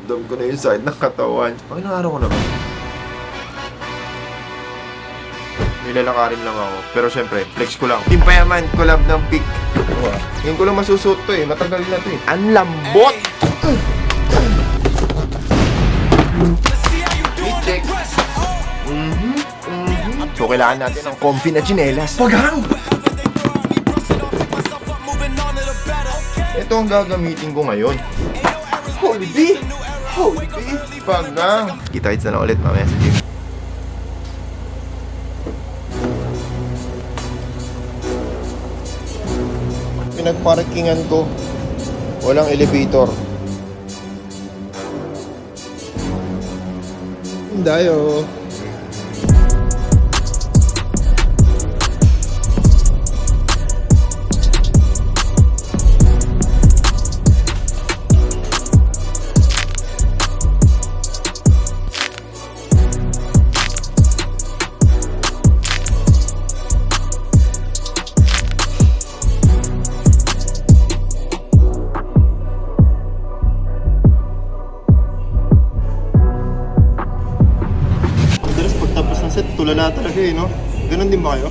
Ramdam ko na yung side ng katawan. Pag ilang araw ko naman. Nilalakarin lang ako. Pero syempre, flex ko lang. Team Payaman, collab ng Peak. Ngayon ko lang masusuot to eh. Matagal na to eh. Ang lambot! Check. So, kailangan natin ng comfy na tsinelas. Paghang! Ito ang gagamitin ko ngayon. Holy B! Holy B! Paghang! Kita-hits na lang ulit mamaya sa gym. Pinagparkingan ko. Walang elevator. Dayo. Tulala talaga eh, no? Ganun din ba kayo?